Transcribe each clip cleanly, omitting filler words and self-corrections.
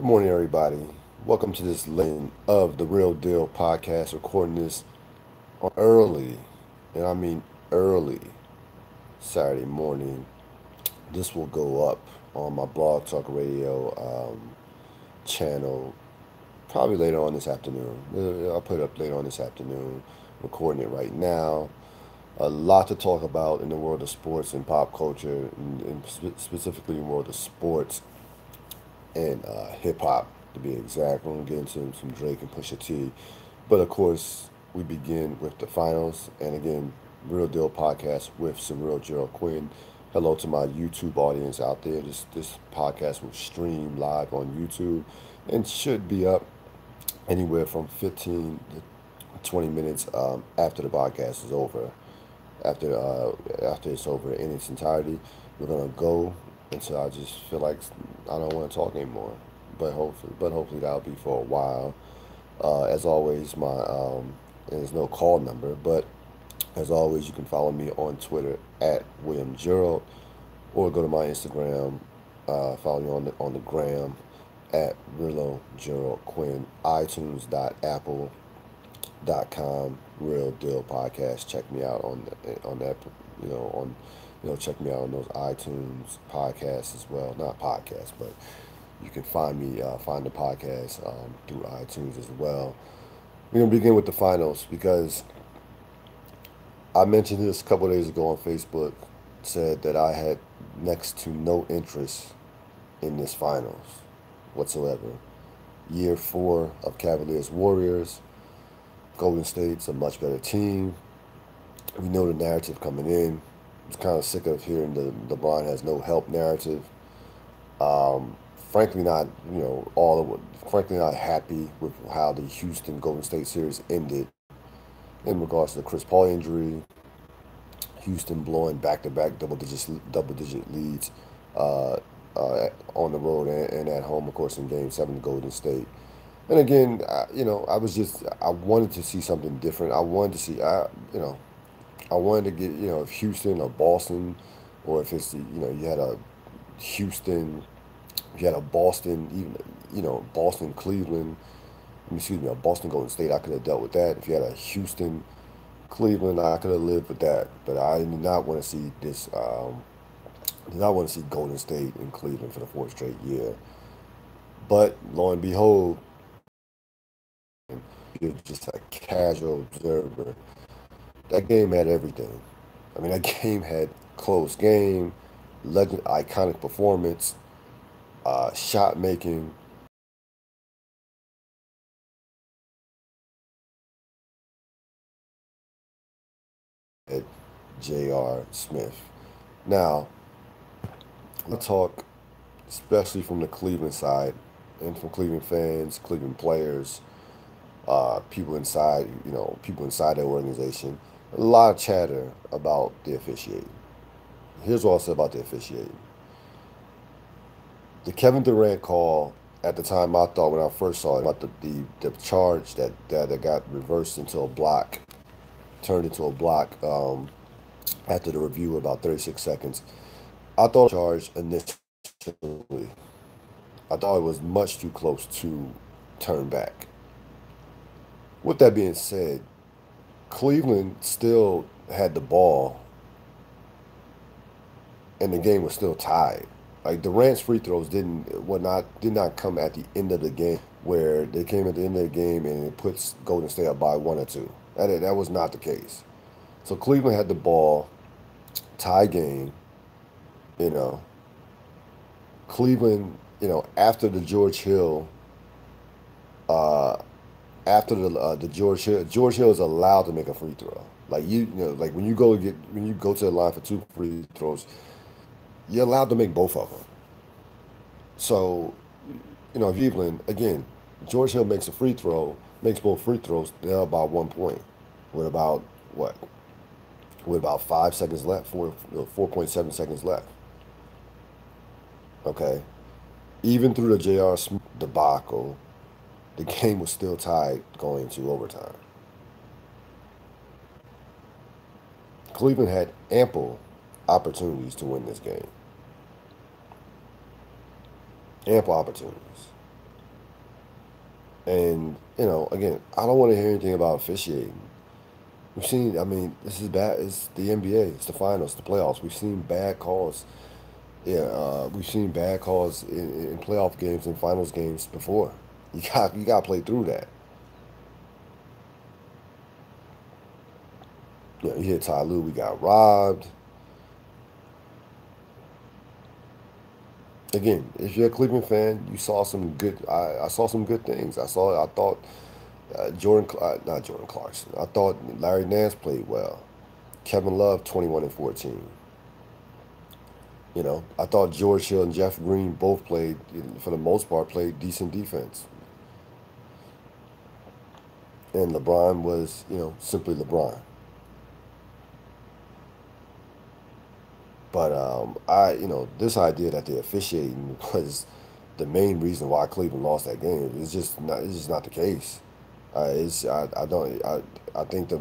morning, everybody. Welcome to this lane of the Real Deal Podcast. Recording this on early, and I mean early, Saturday morning. This will go up on my Blog Talk Radio channel probably later on this afternoon. I'll put it up later on this afternoon. Recording it right now. A lot to talk about in the world of sports and pop culture, and specifically in the world of sports and hip hop to be exact. We're gonna get into some Drake and Pusha T, but of course we begin with the finals. And again, Real Deal Podcast with Surreal Gerald Quinn. Hello to my YouTube audience out there. This podcast will stream live on YouTube and should be up anywhere from 15 to 20 minutes after the podcast is over. After it's over in its entirety, we're gonna go until I just feel like I don't want to talk anymore. But hopefully that'll be for a while. As always, my there's no call number, but as always, you can follow me on Twitter at William Gerald, or go to my Instagram. Follow me on the gram at Rillo Gerald Quinn. iTunes.apple.com. Real Deal Podcast. Check me out on that. You know on check me out on those iTunes podcasts as well. Not podcasts, but you can find the podcast through iTunes as well. We're gonna begin with the finals because I mentioned this a couple of days ago on Facebook. Said that I had next to no interest in this finals whatsoever. Year 4 of Cavaliers Warriors. Golden State's a much better team. We know the narrative coming in. I was kind of sick of hearing the LeBron has no help narrative. Um, frankly, not frankly not happy with how the Houston Golden State series ended in regards to the Chris Paul injury. Houston blowing back-to-back double-digit leads uh, on the road and at home, of course, in Game 7 to Golden State. And again, I wanted to see something different. I wanted to get, if Houston or Boston, or if it's, you had a Houston, you had a Boston, even, Boston, Cleveland, excuse me, a Boston Golden State, I could have dealt with that. If you had a Houston, Cleveland, I could have lived with that. But I did not want to see did not want to see Golden State in Cleveland for the fourth straight year. But lo and behold, you're just a casual observer. That game had everything. I mean, that game had close game, legend, iconic performance, shot making. At J.R. Smith. Now, let's talk, especially from the Cleveland side, and from Cleveland fans, Cleveland players, people inside the organization. A lot of chatter about the officiating. Here's what I'll say about the officiating. The Kevin Durant call at the time, I thought when I first saw it about the charge that got reversed into a block, turned into a block after the review about 36 seconds. I thought the charge initially, I thought it was much too close to turn back. With that being said, Cleveland still had the ball and the game was still tied. Like Durant's free throws did not come at the end of the game where they came at the end of the game and it puts Golden State up by 1 or 2. That was not the case. So Cleveland had the ball, tie game, you know. Cleveland, after the George Hill, uh, after the George Hill is allowed to make a free throw. Like like when you go to the line for 2 free throws, you're allowed to make both of them. So, Cleveland again, George Hill makes a free throw, makes both free throws. They're about 1 point, with about what? With about 5 seconds left, 4.7 seconds left. Okay, even through the J.R. Smith debacle, the game was still tied going into overtime. Cleveland had ample opportunities to win this game. Ample opportunities. And, again, I don't want to hear anything about officiating. We've seen, I mean, this is bad. It's the NBA, it's the finals, the playoffs. We've seen bad calls. Yeah, we've seen bad calls in playoff games and finals games before. You got to play through that. You hear Ty Lue, we got robbed. Again, if you're a Cleveland fan, you saw some good. I saw some good things. I thought not Jordan Clarkson. I thought Larry Nance played well. Kevin Love, 21 and 14. I thought George Hill and Jeff Green both played, for the most part, played decent defense. And LeBron was, simply LeBron. But this idea that the officiating was the main reason why Cleveland lost that game is just not. It's just not the case. I don't. I think the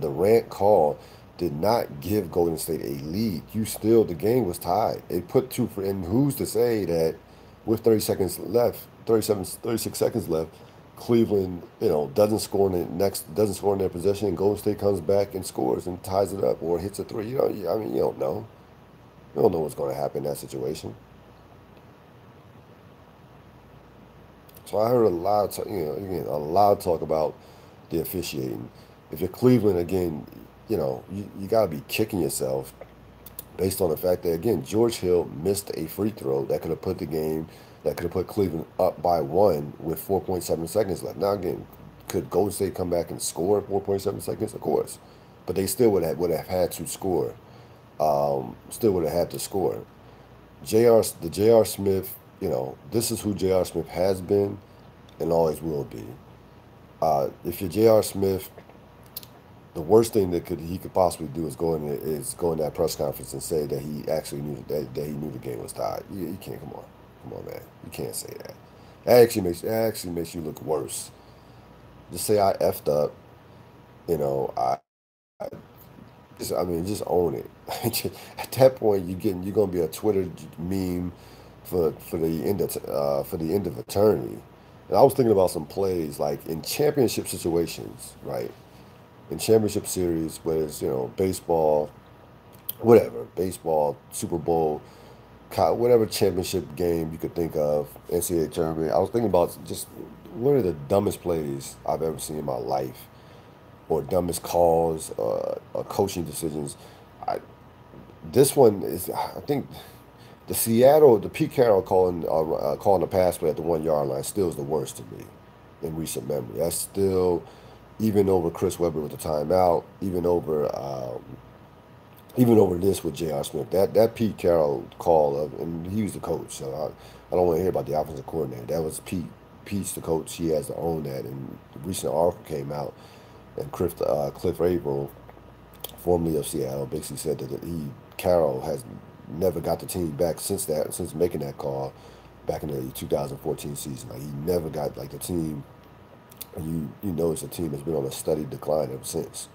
Durant call did not give Golden State a lead. The game was tied. It put two for, and who's to say that with 30 seconds left, 37, 36 seconds left, Cleveland, doesn't score in their possession, and Golden State comes back and scores and ties it up or hits a three. I mean, you don't know. You don't know what's going to happen in that situation. So I heard a lot of again, a lot of talk about the officiating. If you're Cleveland again, you got to be kicking yourself based on the fact that again, George Hill missed a free throw that could have put Cleveland up by one with 4.7 seconds left. Now again, could Golden State come back and score in 4.7 seconds? Of course, but they still would have had to score. Still would have had to score. J.R. Smith, this is who J.R. Smith has been and always will be. If you're J.R. Smith, the worst thing he could possibly do is go in that press conference and say that he actually that he knew the game was tied. You can't. Come on, man. You can't say that. That actually makes you look worse. Just say I effed up. You know, I just own it. At that point, you're gonna be a Twitter meme for the end of eternity. And I was thinking about some plays like in championship situations, right? In championship series, whether it's baseball, whatever, baseball, Super Bowl, whatever championship game you could think of, NCAA tournament. I was thinking about just what are the dumbest plays I've ever seen in my life, or dumbest calls, or coaching decisions. I, this one is, I think, the Pete Carroll calling the pass play at the 1 yard line still is the worst to me in recent memory. That's still, even over Chris Webber with the timeout, even over this with J.R. Smith. That Pete Carroll call and he was the coach, so I don't want to hear about the offensive coordinator. That was Pete. Pete's the coach. He has to own that. And the recent article came out, and Cliff Averill, formerly of Seattle, basically said that Carroll has never got the team back since making that call back in the 2014 season. Like he never got like the team. You notice the team has been on a steady decline ever since.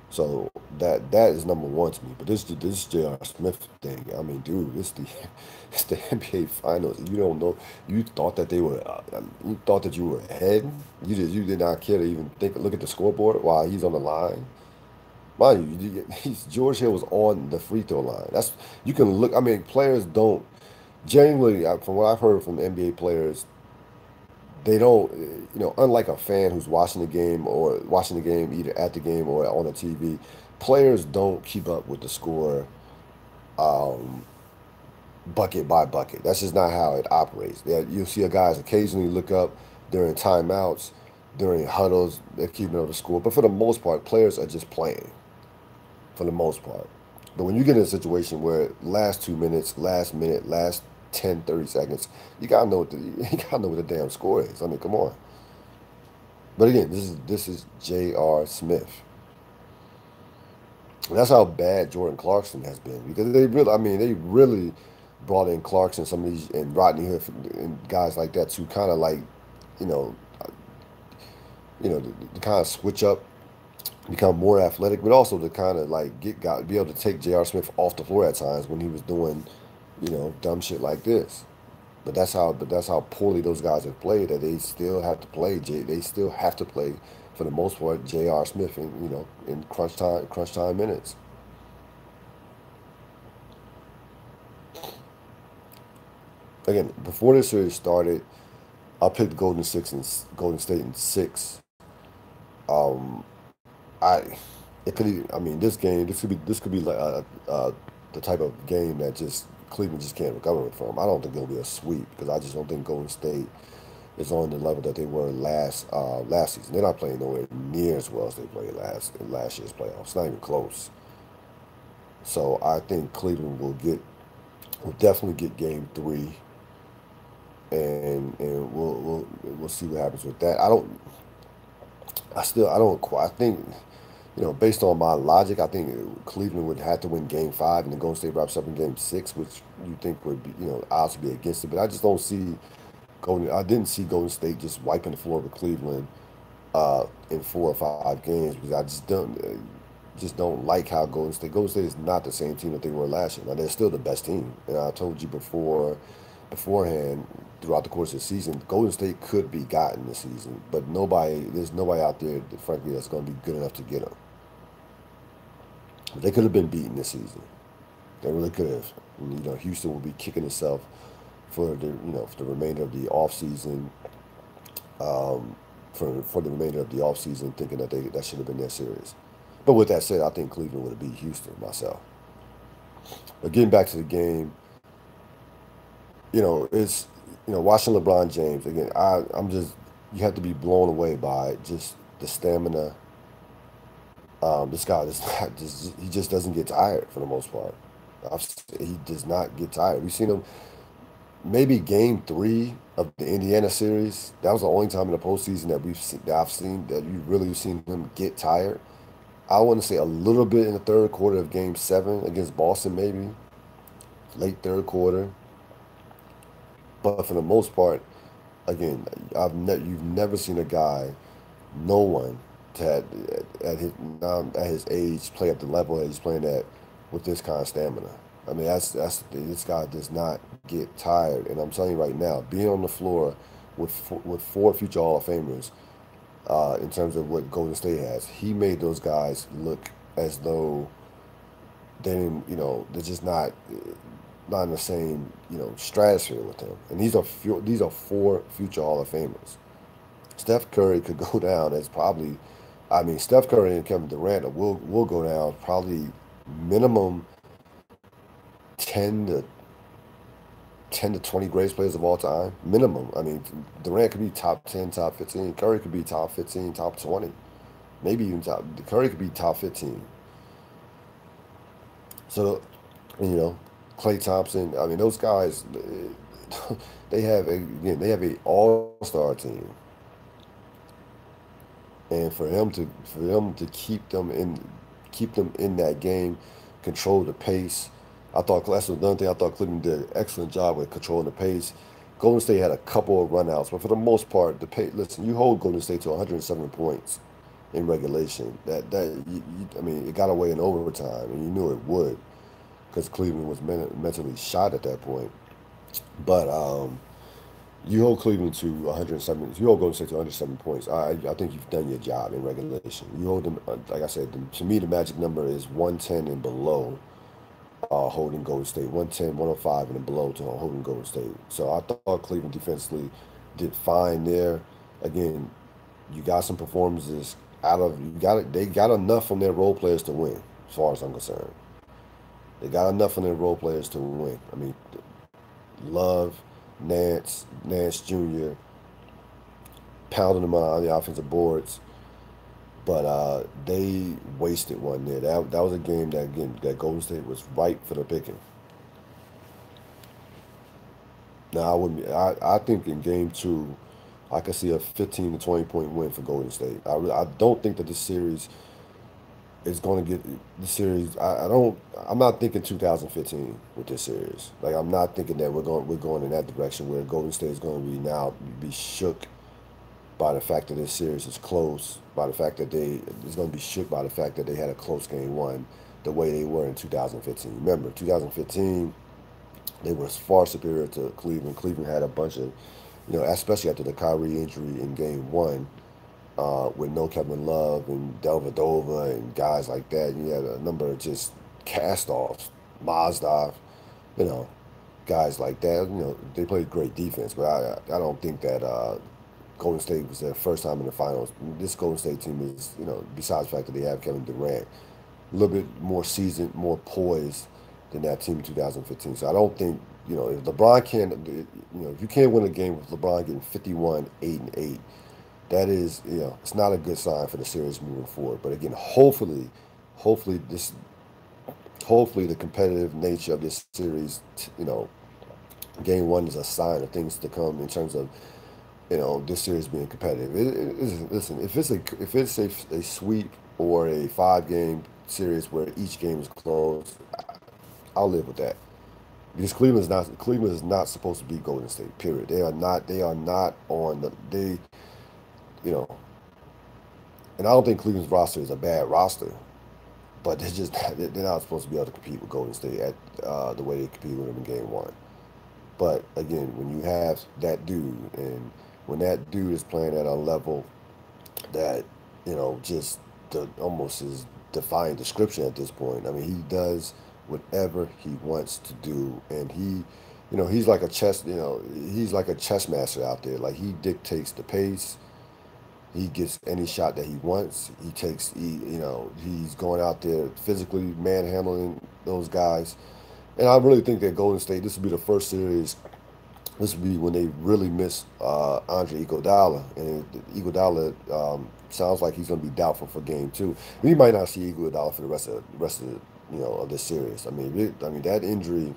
So that is number one to me. But this J.R. Smith thing, I mean, dude, it's the it's the NBA Finals. You don't know. You thought that you were ahead. You did not care to even look at the scoreboard while he's on the line. Mind you, George Hill was on the free throw line. You can look. I mean, players don't generally, from what I've heard from NBA players, they don't, unlike a fan who's watching the game either at the game or on the TV, players don't keep up with the score um, bucket by bucket. That's just not how it operates. You'll see guys occasionally look up during timeouts, during huddles, they're keeping up the score. But for the most part, players are just playing, for the most part. But when you get in a situation where last 2 minutes, last minute, last 10, 30 seconds, you gotta know you gotta know what the damn score is. I mean, come on. But again, this is J.R. Smith. And that's how bad Jordan Clarkson has been because they really brought in Clarkson, some of these, and Rodney Hood and guys like that to kind of like, you know, to kind of switch up, become more athletic, but also to kind of like be able to take J.R. Smith off the floor at times when he was doing, dumb shit like this. But that's how poorly those guys have played. That they still have to play. They still have to play for the most part. J.R. Smith in in crunch time minutes. Again, before this series started, I picked Golden State in six. Um, I it could I mean this could be like the type of game that just Cleveland just can't recover from. I don't think it'll be a sweep because I just don't think Golden State is on the level that they were last season. They're not playing nowhere near as well as they played in last year's playoffs. Not even close. So I think Cleveland will definitely get game three, and we'll see what happens with that. I don't quite. I think, based on my logic, I think Cleveland would have to win Game Five, and then Golden State wraps up in Game Six, which you think would be, odds would be against it. But I just don't see Golden. I didn't see Golden State just wiping the floor with Cleveland in 4 or 5 games because I just don't like how Golden State is not the same team that they were last year. Now they're still the best team, and I told you beforehand, throughout the course of the season, Golden State could be gotten this season, but there's nobody out there, that, frankly, that's going to be good enough to get them. But they could have been beaten this season. They really could have. And, Houston will be kicking itself for the remainder of the offseason, for the remainder of the offseason, thinking that should have been their series. But with that said, I think Cleveland would have beat Houston myself. But getting back to the game, it's watching LeBron James again. I'm just you have to be blown away by just the stamina. This guy is not just he just doesn't get tired for the most part. He does not get tired. We've seen him maybe game three of the Indiana series. That was the only time in the postseason that I've seen that you really seen him get tired. I want to say a little bit in the third quarter of game seven against Boston, maybe late third quarter. But for the most part, again, you've never seen a guy, no one, to at his now at his age play at the level that he's playing at with this kind of stamina. I mean, that's this guy does not get tired, and I'm telling you right now, being on the floor with four future Hall of Famers, in terms of what Golden State has, he made those guys look as though they didn't, they're just not in the same, stratosphere with him. And these are four future Hall of Famers. Steph Curry could go down as probably, I mean, Steph Curry and Kevin Durant will go down probably minimum 10 to 20 greatest players of all time. Minimum. I mean, Durant could be top 10, top 15. Curry could be top 15, top 20. Maybe even Curry could be top 15. So, you know, Klay Thompson. I mean, those guys. They have a all-star team, and for them to keep them in that game, control the pace. That's another thing. I thought Cleveland did an excellent job with controlling the pace. Golden State had a couple of runouts, but for the most part, the pace. Listen, you hold Golden State to 107 points in regulation. I mean, it got away in overtime, and you knew it would because Cleveland was mentally shot at that point. But you hold Cleveland to 107. You hold Golden State to 107 points. I think you've done your job in regulation. You hold them, like I said, to me the magic number is 110 and below. Holding Golden State 110, 105, and then below to holding Golden State. So I thought Cleveland defensively did fine there. Again, you got some performances out of you got it. They got enough from their role players to win, as far as I'm concerned. They got enough from their role players to win. I mean, Love, Nance Jr. pounding them on the offensive boards, but they wasted one there. That was a game that again that Golden State was ripe for the picking. Now I wouldn't. I think in game two, I could see a 15 to 20 point win for Golden State. I don't think that this series is going to get the series. I don't. I'm not thinking 2015 with this series. Like I'm not thinking that we're going in that direction where Golden State is going to be shook by the fact that this series is close, by the fact that they is going to be shook by the fact that they had a close game one, the way they were in 2015. Remember, 2015 They were far superior to Cleveland. Cleveland had a bunch of, especially after the Kyrie injury in Game One, with no Kevin Love and Delvedova and guys like that. You had a number of just cast-offs, Mazdov, you know, guys like that. They played great defense, but I don't think that Golden State was their first time in the finals. This Golden State team is, besides the fact that they have Kevin Durant, a little bit more seasoned, more poised than that team in 2015. So I don't think, if LeBron can't, if you can't win a game with LeBron getting 51, 8, and 8, that is, it's not a good sign for the series moving forward. But again, hopefully this, hopefully the competitive nature of this series, game one is a sign of things to come in terms of, this series being competitive. Listen, if it's a sweep or a 5 game series where each game is close, I'll live with that. Because Cleveland is not supposed to be Golden State. Period. They are not on the you know, and I don't think Cleveland's roster is a bad roster, but they're not supposed to be able to compete with Golden State at the way they competed with them in Game One. But again, when you have that dude, and when that dude is playing at a level that, just almost is defying description at this point. I mean, he does whatever he wants to do, and he's like a chess master out there. Like, he dictates the pace. He gets any shot that he wants. He's going out there physically manhandling those guys. And I really think that Golden State, this will be the first series. This will be when they really miss Andre Iguodala, and Iguodala sounds like he's going to be doubtful for Game Two. We might not see Iguodala for the rest of this series. I mean that injury.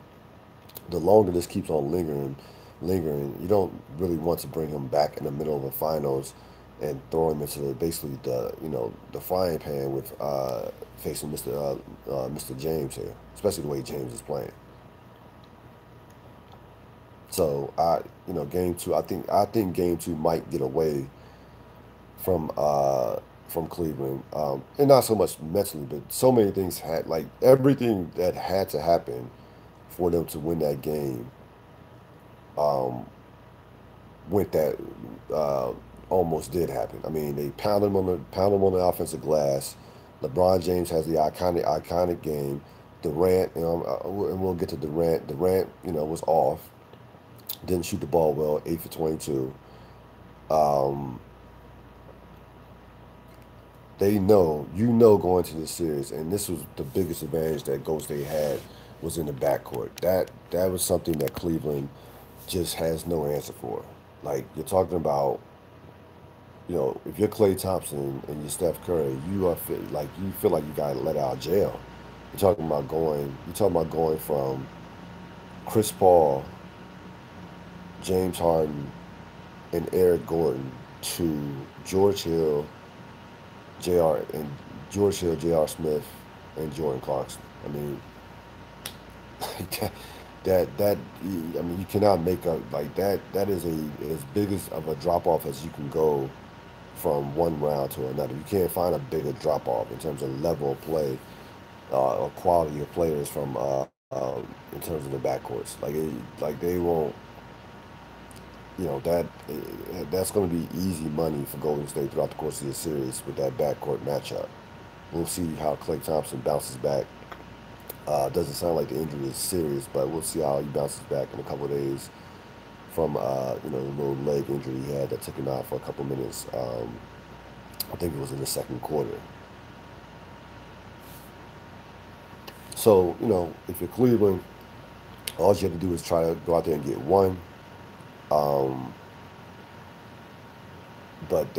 The longer this keeps on lingering, you don't really want to bring him back in the middle of the finals and throw him into basically the frying pan with facing Mr. James here, especially the way James is playing. So Game Two. I think Game Two might get away from from Cleveland, and not so much mentally, but so many things had, like, everything that had to happen for them to win that game. Um, went that almost did happen. I mean, they pounded him on the offensive glass. LeBron James has the iconic game. Durant, and we'll get to Durant. Durant, was off. Didn't shoot the ball well. 8 for 22. Um, they know, going to this series, and this was the biggest advantage that Golden State had, was in the backcourt. That was something that Cleveland just has no answer for. Like, you're talking about, if you're Klay Thompson and you're Steph Curry, you feel like you got let out of jail. You're talking about going from Chris Paul, James Harden, and Eric Gordon to George Hill, J.R. and J.R. Smith, and Jordan Clarkson. I mean, you cannot make up like that. That is as big of a drop off as you can go from one round to another. You can't find a bigger drop off in terms of level of play, or quality of players from in terms of the backcourts. Like they won't. That's going to be easy money for Golden State throughout the course of the series with that backcourt matchup. We'll see how Klay Thompson bounces back. Doesn't sound like the injury is serious, but we'll see how he bounces back in a couple of days from the little leg injury he had that took him out for a couple minutes. I think it was in the second quarter. So, if you're Cleveland, all you have to do is try to go out there and get one. Um, but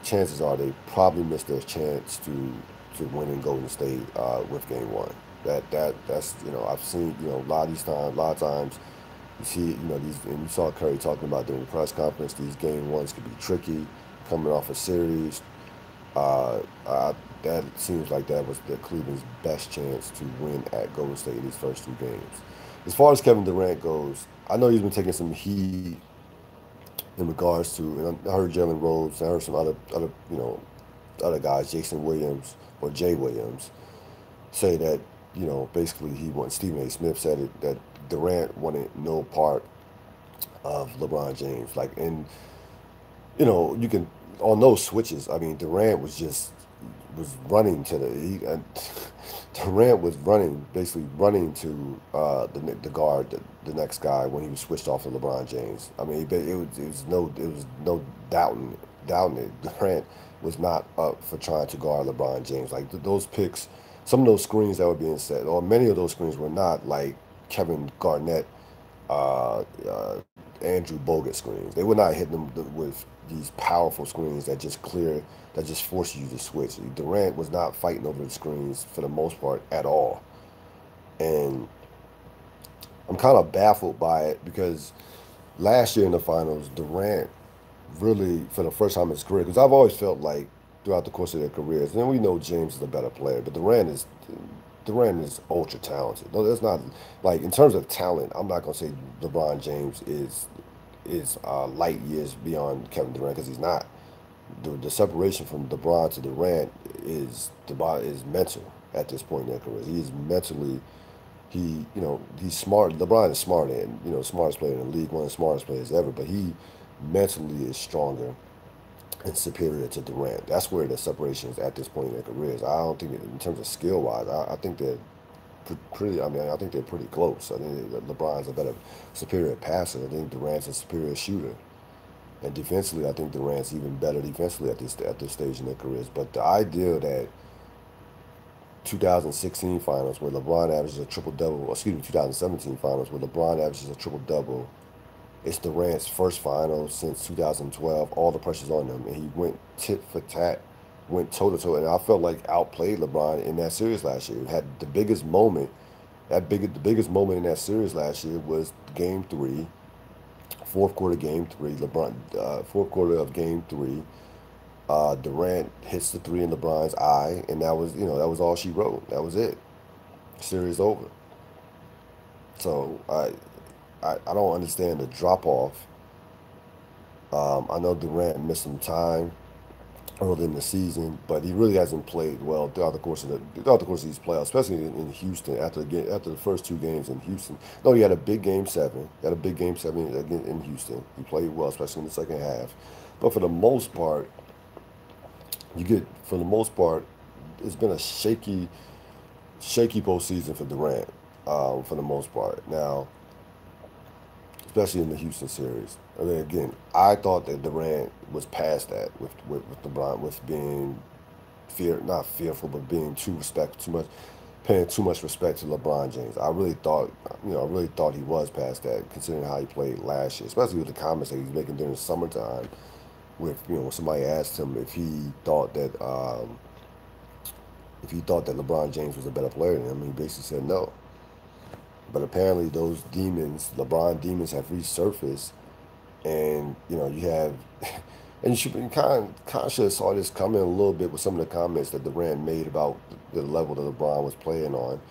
chances are they probably missed their chance to win in Golden State with Game One. That's I've seen a lot of times you see these, and you saw Curry talking about during the press conference, these Game Ones could be tricky coming off a series. That seems like that was the Cleveland's best chance to win at Golden State in these first 2 games. As far as Kevin Durant goes, I know he's been taking some heat in regards to, and I heard Jalen Rhodes, I heard some other guys, Jason Williams or Jay Williams, say that basically Stephen A. Smith said it, that Durant wanted no part of LeBron James. Like, and you can on those switches. I mean, Durant was running to Durant was running, basically running to the guard, the next guy when he was switched off to LeBron James. I mean, it was no doubting it. Durant was not up for trying to guard LeBron James. Like those picks, some of those screens that were being set, or many of those screens were not like Kevin Garnett, Andrew Bogut screens. They were not hitting them with these powerful screens that just force you to switch. Durant was not fighting over the screens for the most part at all. And I'm kind of baffled by it because last year in the finals, Durant really, for the first time in his career, because I've always felt like throughout the course of their careers, and we know James is a better player, but Durant is ultra talented. No, that's not like in terms of talent. I'm not gonna say LeBron James is light years beyond Kevin Durant because he's not. The separation from LeBron to Durant is mental at this point in their careers. He is mentally he's smart. LeBron is smart and smartest player in the league, one of the smartest players ever. But he mentally is stronger and superior to Durant. That's where the separation is at this point in their careers. I don't think in terms of skill wise, I think they're pretty. I mean, I think they're pretty close. I think that LeBron's a better, superior passer. I think Durant's a superior shooter. And defensively, I think Durant's even better defensively at this stage in their careers. But the idea that 2016 finals where LeBron averages a triple double, excuse me, 2017 finals where LeBron averages a triple double. It's Durant's first finals since 2012. All the pressure's on him, and he went tit for tat, went toe to toe, and I felt like outplayed LeBron in that series last year. Had the biggest moment, the biggest moment in that series last year was Game Three, fourth quarter Game Three. Fourth quarter of Game Three. Durant hits the three in LeBron's eye, and that was all she wrote. That was it. Series over. So I don't understand the drop off. I know Durant missed some time early in the season, but he really hasn't played well throughout the course of these playoffs, especially in Houston after the first two games in Houston. No, he had a big game seven. He had a big game seven again in Houston. He played well, especially in the second half. But for the most part, it's been a shaky postseason for Durant, for the most part. Now, especially in the Houston series. I mean, again, I thought that Durant was past that with LeBron, with being not fearful, but being too much, paying too much respect to LeBron James. I really thought he was past that, considering how he played last year, especially with the comments that he's making during the summertime. When somebody asked him if he thought that LeBron James was a better player than him, he basically said no. But apparently, those demons, LeBron demons, have resurfaced, and you have, and you kind of should have saw this coming a little bit with some of the comments that Durant made about the level that LeBron was playing on.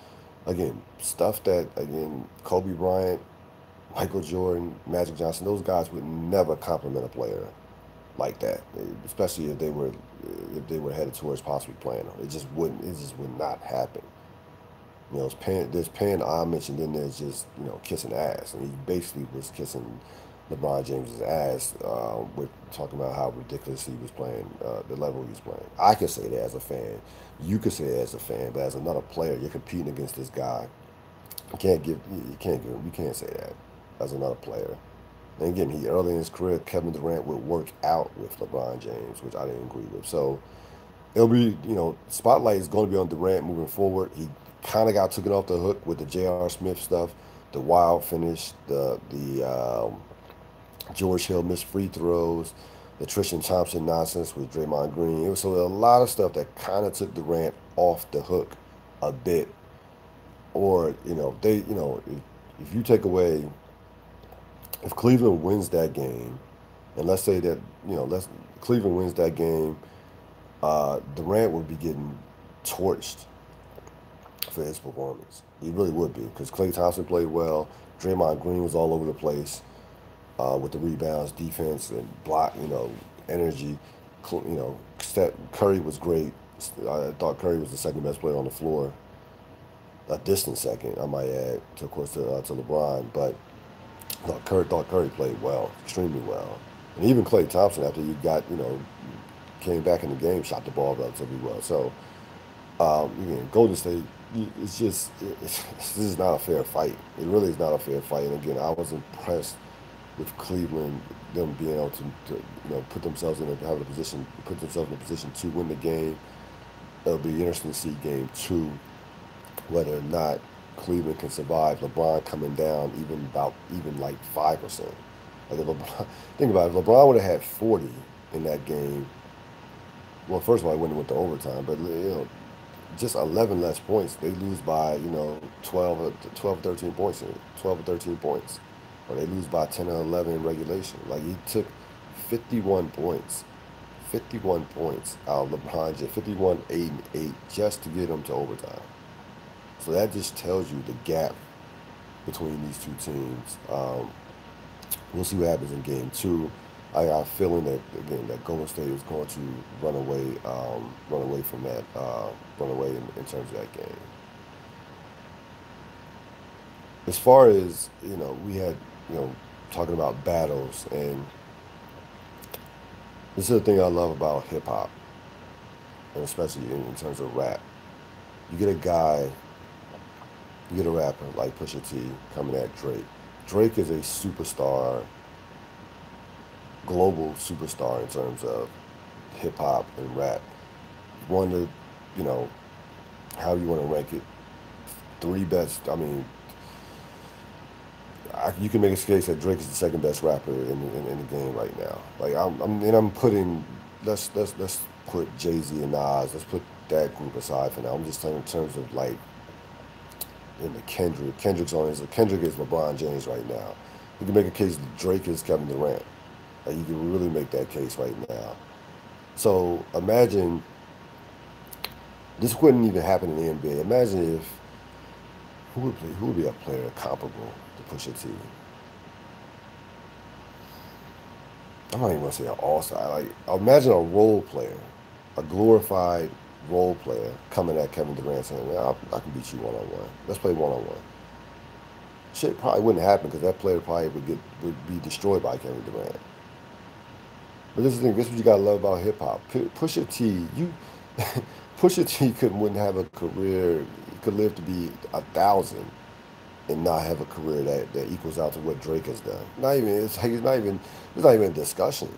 Again, stuff that Kobe Bryant, Michael Jordan, Magic Johnson, those guys would never compliment a player like that, especially if they were headed towards possibly playing them. It just wouldn't. It just would not happen. There's paying homage, and then there's just kissing ass, and he basically was kissing LeBron James's ass with talking about how ridiculous he was playing, the level he was playing. I can say that as a fan, you could say that as a fan, but as another player, you're competing against this guy. You can't say that as another player. And again, he early in his career, Kevin Durant would work out with LeBron James, which I didn't agree with. So it'll be, spotlight is going to be on Durant moving forward. He kind of got taken off the hook with the J.R. Smith stuff, the wild finish, the George Hill missed free throws, the Tristan Thompson nonsense with Draymond Green. So a lot of stuff that kind of took Durant off the hook a bit. Or if you take away, if Cleveland wins that game, and let's say that let's Cleveland wins that game, Durant would be getting torched for his performance. He really would be, because Klay Thompson played well. Draymond Green was all over the place with the rebounds, defense, and block. Energy. Curry was great. I thought Curry was the second best player on the floor. a distant second, I might add, to of course to LeBron. But thought Curry played well, extremely well, and even Klay Thompson after you got came back in the game, shot the ball relatively well. So again, Golden State, it's just this is not a fair fight. It really is not a fair fight. And again, I was impressed with Cleveland, them being able to put themselves in have a position, put themselves in a position to win the game. It'll be interesting to see game two whether or not Cleveland can survive LeBron coming down even like 5%. Like if LeBron, think about it, if LeBron would have had 40 in that game. Well, first of all, he wouldn't have went to overtime, but just 11 less points. They lose by 12 or 13 points, 12 or 13 points, or they lose by 10 or 11 in regulation. Like he took 51 points. 51 points out of LeBron James, 51, 8, and 8, just to get them to overtime. So that just tells you the gap between these two teams. We'll see what happens in game two. I got a feeling that again that Golden State is going to run away from that, run away in terms of that game. As far as we had talking about battles, and this is the thing I love about hip hop, and especially in terms of rap. You get a guy, you get a rapper like Pusha T coming at Drake. Drake is a superstar, global superstar in terms of hip hop and rap. One of, how you want to rank it, three best. I mean, you can make a case that Drake is the second best rapper in the game right now. Like I'm putting, let's put Jay-Z and Nas. Let's put that group aside for now. I'm just saying in terms of like in the Kendrick. Kendrick is LeBron James right now. You can make a case that Drake is Kevin Durant. Like you can really make that case right now. So imagine this wouldn't even happen in the NBA. Imagine if who would be a player comparable to Pusha T? I'm not even gonna say an all-star. Like imagine a role player, a glorified role player coming at Kevin Durant saying, "Man, I can beat you one on one. Let's play one on one." Shit probably wouldn't happen because that player probably would be destroyed by Kevin Durant. But this is the thing. This is what you gotta love about hip hop. Pusha T, Pusha T wouldn't have a career. He could live to be 1,000 and not have a career that equals out to what Drake has done. Not even it's not even a discussion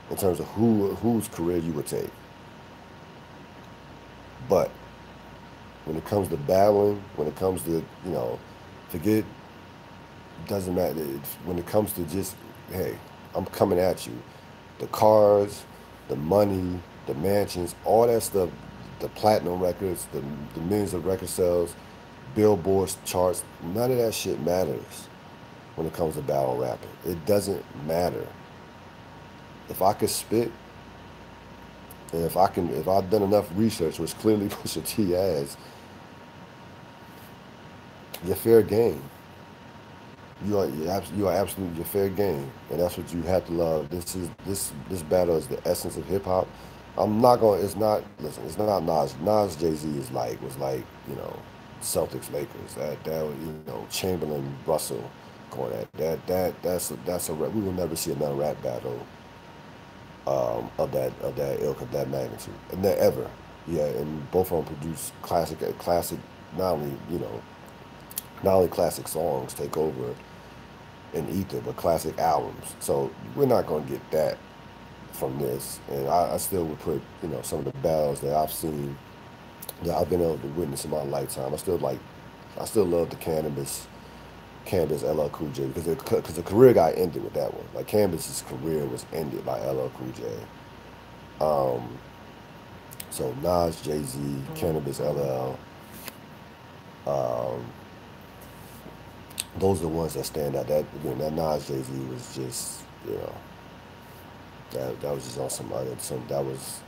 in terms of whose career you would take. But when it comes to battling, when it comes to forget doesn't matter. When it comes to just hey, I'm coming at you. The cars, the money, the mansions, all that stuff, the platinum records, the millions of record sales, billboards, charts, none of that shit matters when it comes to battle rapping. It doesn't matter. If I could spit, and if I've done enough research, which clearly Pusha T has, you're fair game. You are absolutely your fair game, and that's what you have to love. This battle is the essence of hip hop. I'm not going. It's not. Listen, it's not Nas. Nas Jay-Z was like Celtics Lakers. That Chamberlain Russell going at that's a rap. We will never see another rap battle of that ilk of that magnitude, and that ever. Yeah, and both of them produce classic. Not only not only classic songs take over in ether, but classic albums. So we're not going to get that from this. And I still would put, some of the battles that I've seen, that I've been able to witness in my lifetime. I still love the Canvas LL Cool J because the career got ended with that one. Like Canvas's career was ended by LL Cool J. So Nas, Jay-Z, Canvas, LL. Those are the ones that stand out. That again, that Nas Jay Z was just, that was just on that was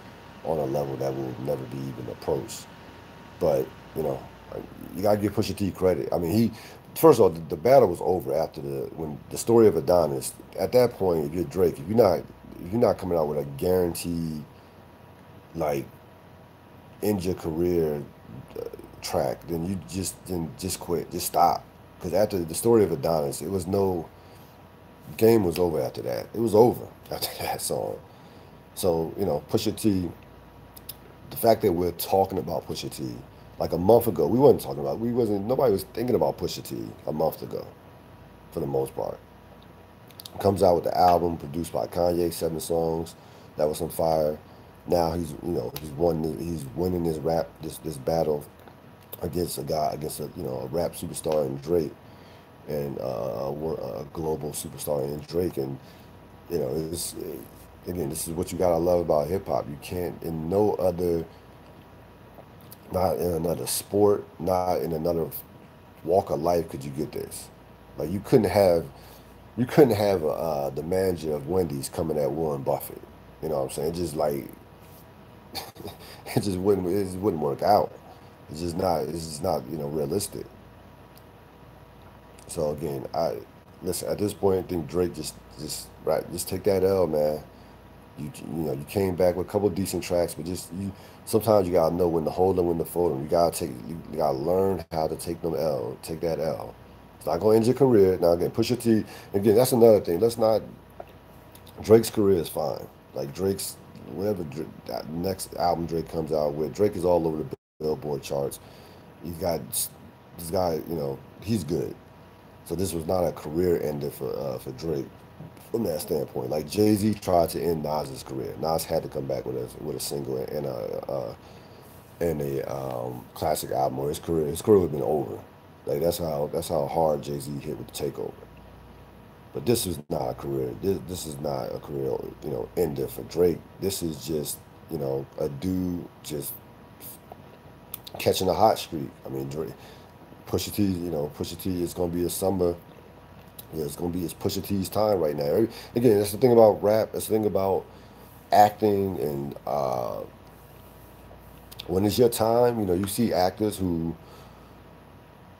on a level that will never be even approached. But you gotta give Pusha T credit. I mean, first of all, the battle was over after when the story of Adonis. At that point, if you're Drake, if you're not coming out with a guaranteed like end your career track, then just quit, just stop. Because after the story of Adonis, it was no game was over after that. It was over after that song. So Pusha T, the fact that we're talking about Pusha T, like a month ago, we wasn't nobody was thinking about Pusha T a month ago, for the most part. Comes out with the album produced by Kanye, 7 songs. That was on fire. Now he's winning this battle against a rap superstar in Drake, and a global superstar in Drake. And it's again, this is what you gotta love about hip hop. You can't in no other, not in another sport, not in another walk of life could you get this. Like you couldn't have the manager of Wendy's coming at Warren Buffett. You know what I'm saying? Just like it just wouldn't work out. It's just not realistic. So again, I listen at this point. I think Drake just take that L, man. You came back with a couple of decent tracks, but just you sometimes you gotta know when to hold them, when to fold them. You gotta learn how to take them L, take that L. It's not gonna end your career. Now again, Pusha T. Again, that's another thing. Let's not. Drake's career is fine. Like Drake's whatever that next album Drake comes out with, Drake is all over the Billboard charts. He's got this guy. He's good. So this was not a career ender for Drake from that standpoint. Like Jay-Z tried to end Nas's career. Nas had to come back with a single and a classic album, or his career would have been over. Like that's how hard Jay-Z hit with the takeover. But this is not a career. This is not a career ender for Drake. This is just a dude just catching a hot streak. I mean, Drake, Pusha T is gonna be a summer. Yeah, it's Pusha T's time right now. Again, that's the thing about rap. That's the thing about acting, and when it's your time, you see actors who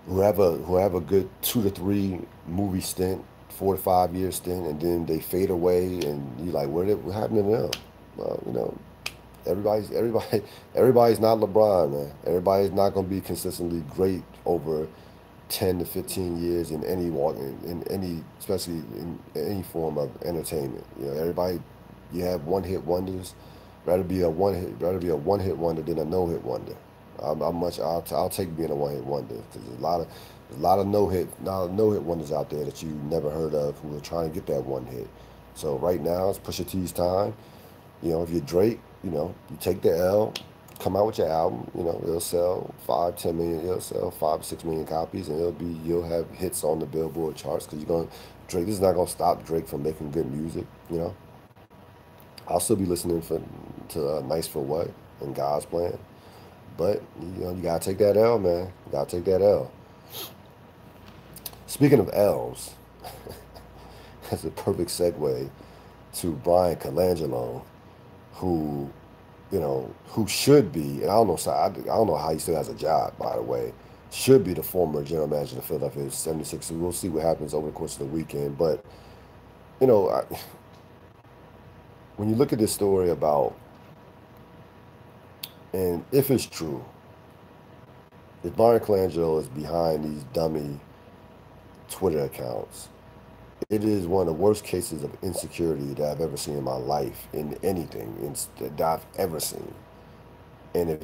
have a good 2 to 3 movie stint, 4 to 5 year stint, and then they fade away, and you're like, what happened to them? Well, everybody's everybody's not LeBron, man. Everybody's not gonna be consistently great over 10 to 15 years in any walk in any especially in any form of entertainment. Everybody you have one hit wonders. Rather be a one hit wonder than a no hit wonder. I'll take being a one hit wonder because there's a lot of no hit wonders out there that you never heard of who are trying to get that one hit. So right now it's Pusha T's time. If you're Drake, you take the L, come out with your album. It'll sell 5, 10 million. It'll sell 5, 6 million copies, and you'll have hits on the Billboard charts because you're going Drake. This is not gonna stop Drake from making good music. I'll still be listening to Nice for What and God's Plan, but you gotta take that L, man. You gotta take that L. Speaking of L's, that's a perfect segue to Brian Colangelo, who who should be, and I don't know how he still has a job, by the way, should be the former general manager of the Philadelphia 76ers. We'll see what happens over the course of the weekend. But, you know, I, when you look at this story about, and if it's true, if Brian Colangelo is behind these dummy Twitter accounts, it is one of the worst cases of insecurity that I've ever seen in my life in anything that I've ever seen. And if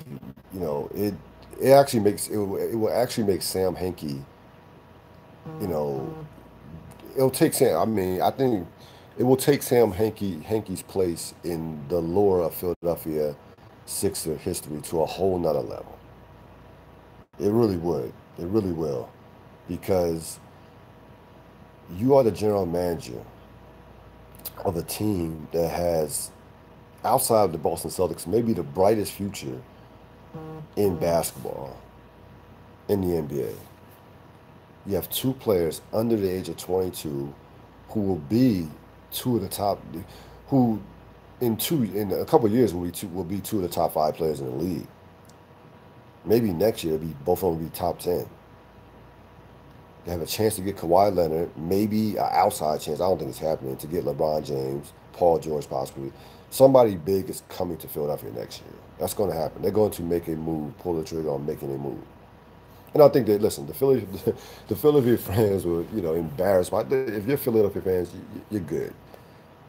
it actually it will actually make Sam Hinkie, you know, it'll take Sam. I mean, I think it will take Sam Hinkie's place in the lore of Philadelphia Sixer history to a whole nother level. It really would. It really will, because you are the general manager of a team that has, outside of the Boston Celtics, maybe the brightest future in basketball in the NBA. You have two players under the age of 22 who will be two of the top, who in a couple of years will be two of the top 5 players in the league. Maybe next year both of them will be top 10. They have a chance to get Kawhi Leonard, maybe an outside chance. I don't think it's happening to get LeBron James, Paul George possibly. Somebody big is coming to Philadelphia next year. That's going to happen. They're going to make a move, pull the trigger on making a move. And I think that listen, the Philadelphia fans were embarrassed. If you're Philadelphia fans, you're good.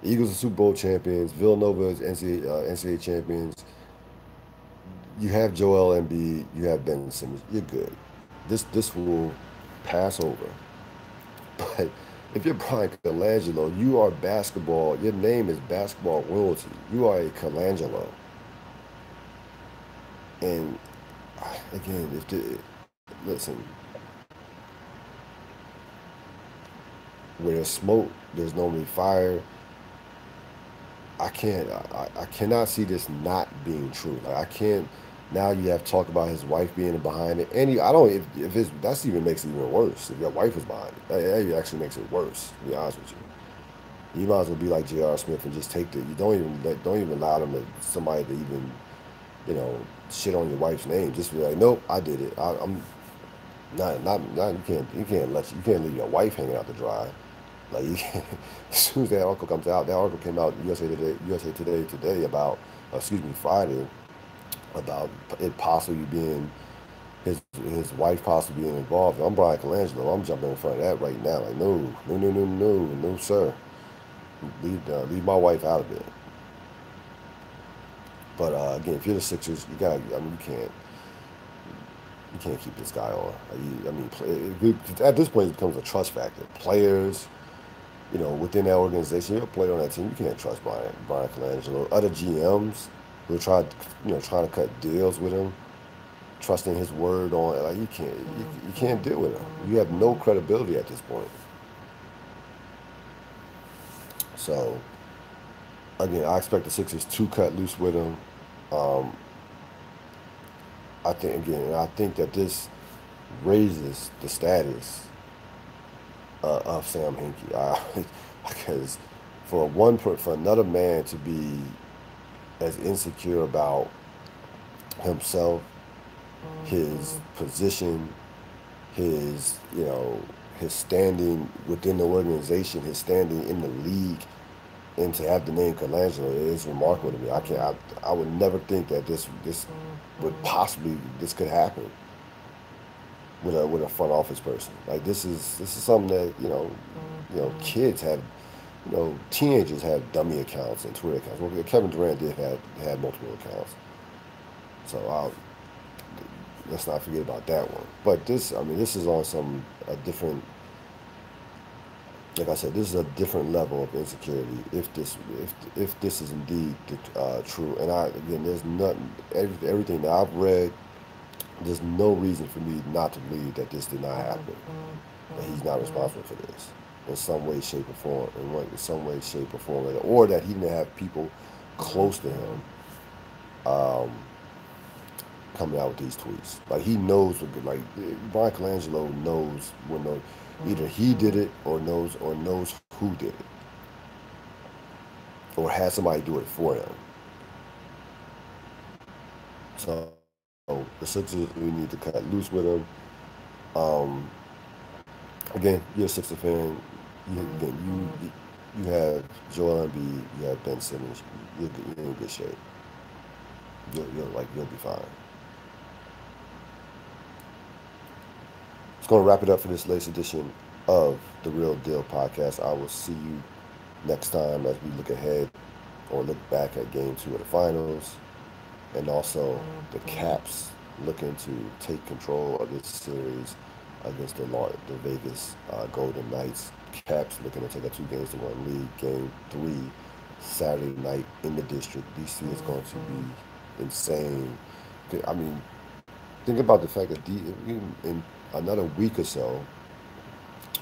Eagles are Super Bowl champions. Villanova is NCAA champions. You have Joel Embiid. You have Ben Simmons. You're good. This will pass over. But if you're Brian Colangelo, you are basketball. Your name is basketball royalty. You are a Colangelo. And again, listen, where there's smoke, there's normally fire. I cannot see this not being true. Like I can't. Now you have talk about his wife being behind it, and I don't. If his that's even makes it even worse. If your wife is behind it, that actually makes it worse. To be honest with you might as well be like J.R. Smith and just take the. You don't even allow somebody to even shit on your wife's name. Just be like, nope, I did it. I'm not. You can't leave your wife hanging out to dry. Like you can't, as soon as that article comes out, that article came out USA Today about, excuse me, Friday, about it possibly being his wife possibly being involved. I'm Brian Colangelo. I'm jumping in front of that right now. Like no, no, no, no, no, no, sir. Leave my wife out of it. But again, if you're the Sixers, you got. I mean, you can't keep this guy on. At this point, it becomes a trust factor. Players, within that organization, you're a player on that team. You can't trust Brian Colangelo. Other GMs who trying to cut deals with him, trusting his word on, like you can't deal with him. You have no credibility at this point. So again, I expect the Sixers to cut loose with him. Um, I think that this raises the status of Sam Hinkie. Because for another man to be as insecure about himself, his position, his his standing within the organization, his standing in the league, and to have the name Colangelo is remarkable to me. I would never think that this could happen with a front office person. Like this is something that kids have, teenagers have dummy accounts and Twitter accounts. Well, Kevin Durant did had multiple accounts, so let's not forget about that one. But this is on a different. Like I said, this is a different level of insecurity. If this is indeed true, and there's nothing, everything that I've read, there's no reason for me not to believe that this did not happen, that he's not responsible for this in some way, shape, or form, or that he didn't have people close to him um, coming out with these tweets. Like he knows like Brian Colangelo knows either he did it or knows who did it, or had somebody do it for him. So the Sixers, we need to cut loose with him. Um, Again, you're a Sixers fan. You have Joel Embiid, you have Ben Simmons. You're in good shape. You'll be fine. It's going to wrap it up for this latest edition of the Real Deal Podcast. I will see you next time as we look ahead or look back at Game 2 of the Finals, and also the Caps looking to take control of this series against the Vegas Golden Knights. Caps looking to take a 2-1 lead. Game 3 Saturday night in the district. DC is going to be insane. I mean, think about the fact that in another week or so,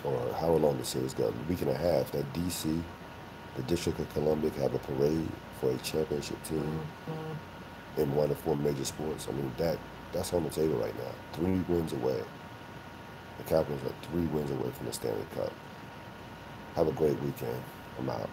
or however long the series goes, a week and a half, that DC, the District of Columbia, can have a parade for a championship team in one of 4 major sports. I mean, that's on the table right now. 3 wins away. The Capitals are 3 wins away from the Stanley Cup. Have a great weekend. I'm out.